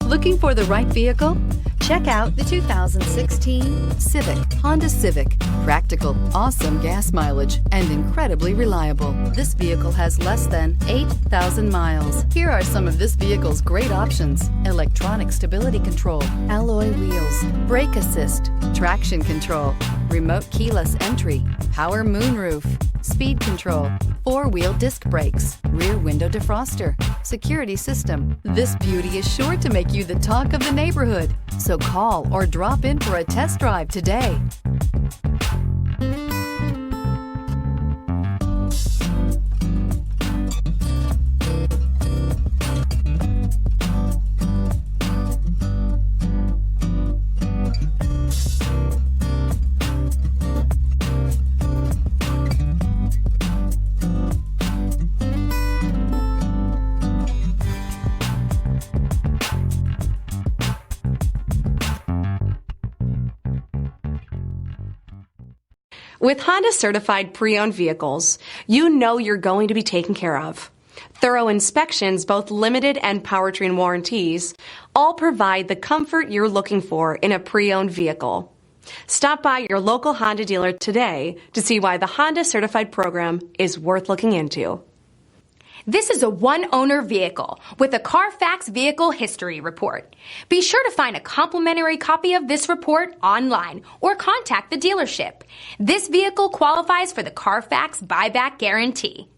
Looking for the right vehicle? Check out the 2016 Civic, Honda Civic. Practical, awesome gas mileage, and incredibly reliable. This vehicle has less than 8,000 miles. Here are some of this vehicle's great options: electronic stability control, alloy wheels, brake assist, traction control, remote keyless entry, power moonroof, speed control, four-wheel disc brakes, rear window defroster, security system. This beauty is sure to make you the talk of the neighborhood. So call or drop in for a test drive today. With Honda certified pre-owned vehicles, you know you're going to be taken care of. Thorough inspections, both limited and powertrain warranties, all provide the comfort you're looking for in a pre-owned vehicle. Stop by your local Honda dealer today to see why the Honda certified program is worth looking into. This is a one-owner vehicle with a Carfax Vehicle History Report. Be sure to find a complimentary copy of this report online or contact the dealership. This vehicle qualifies for the Carfax Buyback Guarantee.